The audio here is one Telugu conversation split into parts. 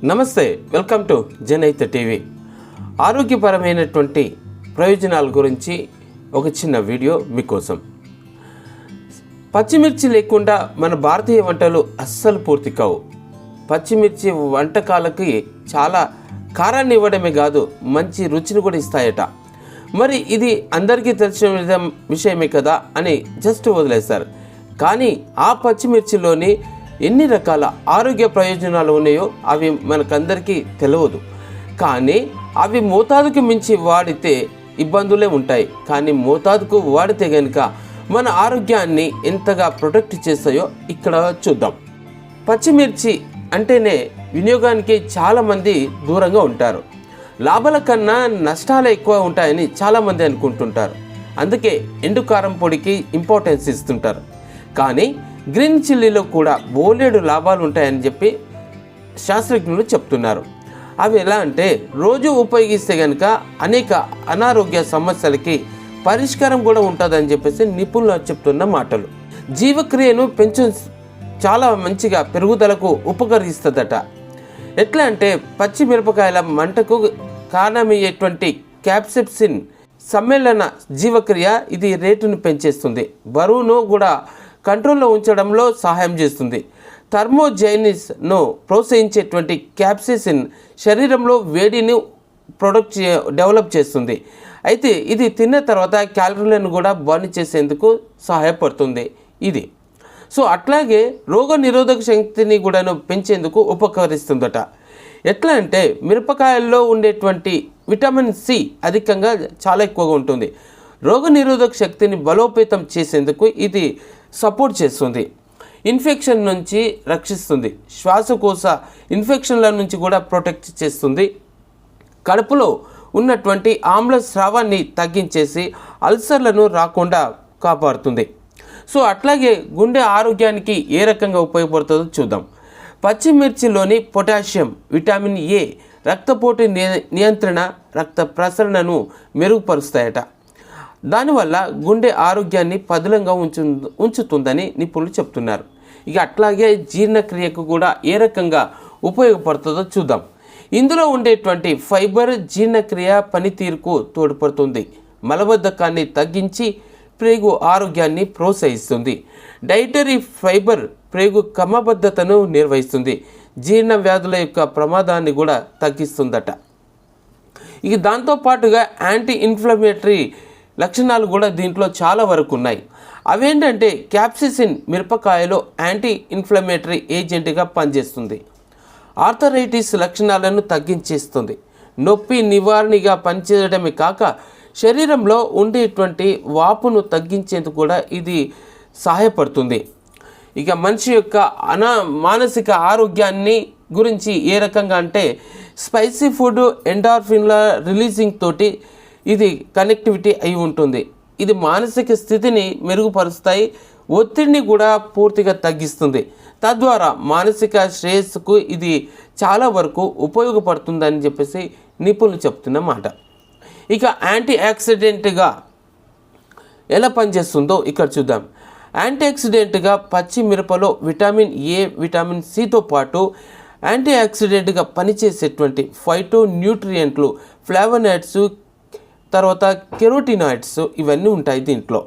నమస్తే, వెల్కమ్ టు జనహిత టీవీ. ఆరోగ్యపరమైనటువంటి ప్రయోజనాల గురించి ఒక చిన్న వీడియో మీకోసం. పచ్చిమిర్చి లేకుండా మన భారతీయ వంటలు అస్సలు పూర్తి కావు. పచ్చిమిర్చి వంటకాలకి చాలా కారాన్ని ఇవ్వడమే కాదు, మంచి రుచిని కూడా ఇస్తాయట. మరి ఇది అందరికీ తెలిసిన విషయమే కదా అని జస్ట్ వదిలేస్తారు. కానీ ఆ పచ్చిమిర్చిలోని ఎన్ని రకాల ఆరోగ్య ప్రయోజనాలు ఉన్నాయో అవి మనకందరికీ తెలియదు. కానీ అవి మోతాదుకు మించి వాడితే ఇబ్బందులే ఉంటాయి. కానీ మోతాదుకు వాడితే కనుక మన ఆరోగ్యాన్ని ఎంతగా ప్రొటెక్ట్ చేస్తాయో ఇక్కడ చూద్దాం. పచ్చిమిర్చి అంటేనే వినియోగానికి చాలామంది దూరంగా ఉంటారు. లాభాల కన్నా నష్టాలే ఎక్కువ ఉంటాయని చాలామంది అనుకుంటుంటారు. అందుకే ఎండు కారం పొడికి ఇంపార్టెన్స్ ఇస్తుంటారు. కానీ గ్రీన్ చిల్లీలో కూడా బోలెడు లాభాలు ఉంటాయని చెప్పి శాస్త్రజ్ఞులు చెప్తున్నారు. అవి ఎలా అంటే, రోజు ఉపయోగిస్తే కనుక అనేక అనారోగ్య సమస్యలకి పరిష్కారం కూడా ఉంటుందని చెప్పేసి నిపుణులు చెప్తున్న మాటలు. జీవక్రియను చాలా మంచిగా పెరుగుదలకు ఉపకరిస్తుందట. ఎట్లా అంటే, పచ్చిమిరపకాయల మంటకు కారణమయ్యేటువంటి క్యాప్సిసిన్ సమ్మేళన జీవక్రియ ఇది రేటును పెంచేస్తుంది. బరువును కూడా కంట్రోల్లో ఉంచడంలో సహాయం చేస్తుంది. థర్మోజైనిస్ను ప్రోత్సహించేటువంటి క్యాప్సిసిన్ శరీరంలో వేడిని డెవలప్ చేస్తుంది. అయితే ఇది తిన్న తర్వాత క్యాలరీలను కూడా బర్న్ చేసేందుకు సహాయపడుతుంది ఇది. సో అట్లాగే రోగ నిరోధక శక్తిని కూడా పెంచేందుకు ఉపకరిస్తుందట. ఎట్లా అంటే, మిరపకాయల్లో ఉండేటువంటి విటమిన్ సి అధికంగా చాలా ఎక్కువగా ఉంటుంది. రోగ నిరోధక శక్తిని బలోపేతం చేసేందుకు ఇది సపోర్ట్ చేస్తుంది. ఇన్ఫెక్షన్ నుంచి రక్షిస్తుంది. శ్వాసకోశ ఇన్ఫెక్షన్ల నుంచి కూడా ప్రొటెక్ట్ చేస్తుంది. కడుపులో ఉన్నటువంటి ఆమ్ల స్రావాన్ని తగ్గించేసి అల్సర్లను రాకుండా కాపాడుతుంది. సో అట్లాగే గుండె ఆరోగ్యానికి ఏ రకంగా ఉపయోగపడుతుందో చూద్దాం. పచ్చిమిర్చిలోని పొటాషియం, విటమిన్ ఏ రక్తపోటు నియంత్రణ, రక్త ప్రసరణను మెరుగుపరుస్తాయట. దానివల్ల గుండె ఆరోగ్యాన్ని పదిలంగా ఉంచుతుందని నిపుణులు చెప్తున్నారు. ఇక అట్లాగే జీర్ణక్రియకు కూడా ఏ రకంగా ఉపయోగపడుతుందో చూద్దాం. ఇందులో ఉండేటువంటి ఫైబర్ జీర్ణక్రియ పనితీరుకు తోడ్పడుతుంది. మలబద్ధకాన్ని తగ్గించి ప్రేగు ఆరోగ్యాన్ని ప్రోత్సహిస్తుంది. డైటరీ ఫైబర్ ప్రేగు క్రమబద్ధతను నిర్వహిస్తుంది. జీర్ణ వ్యాధుల యొక్క ప్రమాదాన్ని కూడా తగ్గిస్తుందట. ఇక దాంతోపాటుగా యాంటీ ఇన్ఫ్లమేటరీ లక్షణాలు కూడా దీంట్లో చాలా వరకు ఉన్నాయి. అవేంటంటే, క్యాప్సిసిన్ మిరపకాయలో యాంటీ ఇన్ఫ్లమేటరీ ఏజెంట్గా పనిచేస్తుంది. ఆర్థరైటిస్ లక్షణాలను తగ్గించేస్తుంది. నొప్పి నివారణగా పనిచేయడమే కాక శరీరంలో ఉండేటువంటి వాపును తగ్గించేందుకు కూడా ఇది సహాయపడుతుంది. ఇక మనిషి యొక్క మానసిక ఆరోగ్యాన్ని గురించి ఏ రకంగా అంటే, స్పైసీ ఫుడ్ ఎండార్ఫిన్ల రిలీజింగ్ తోటి ఇది కనెక్టివిటీ అయి ఉంటుంది. ఇది మానసిక స్థితిని మెరుగుపరుస్తాయి. ఒత్తిడిని కూడా పూర్తిగా తగ్గిస్తుంది. తద్వారా మానసిక శ్రేయస్సుకు ఇది చాలా వరకు ఉపయోగపడుతుందని చెప్పేసి నిపుణులు చెప్తున్న మాట. ఇక యాంటీ ఆక్సిడెంట్గా ఎలా పనిచేస్తుందో ఇక్కడ చూద్దాం. యాంటీ ఆక్సిడెంట్గా పచ్చి మిరపలో విటమిన్ ఏ, విటమిన్ సితో పాటు యాంటీ ఆక్సిడెంట్గా పనిచేసేటువంటి ఫైటో న్యూట్రియంట్లు, ఫ్లావోనాయిడ్స్, తర్వాత కెరోటినాయిడ్స్ ఇవన్నీ ఉంటాయి దీంట్లో.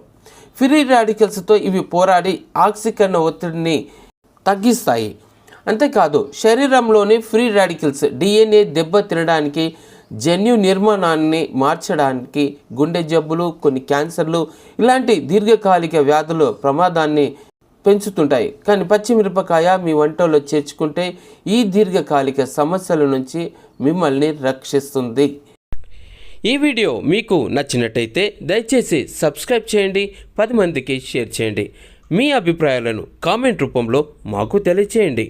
ఫ్రీ రాడికల్స్తో ఇవి పోరాడి ఆక్సీకరణ ఒత్తిడిని తగ్గిస్తాయి. అంతేకాదు, శరీరంలోని ఫ్రీ రాడికల్స్ డిఎన్ఏ దెబ్బ తినడానికి, జన్యు నిర్మాణాన్ని మార్చడానికి, గుండె జబ్బులు, కొన్ని క్యాన్సర్లు ఇలాంటి దీర్ఘకాలిక వ్యాధుల ప్రమాదాన్ని పెంచుతుంటాయి. కానీ పచ్చిమిరపకాయ మీ వంటలో చేర్చుకుంటే ఈ దీర్ఘకాలిక సమస్యల నుంచి మిమ్మల్ని రక్షిస్తుంది. ఈ వీడియో మీకు నచ్చినట్టయితే దయచేసి సబ్స్క్రైబ్ చేయండి, 10 మందికి షేర్ చేయండి. మీ అభిప్రాయాలను కామెంట్ రూపంలో మాకు తెలియచేయండి.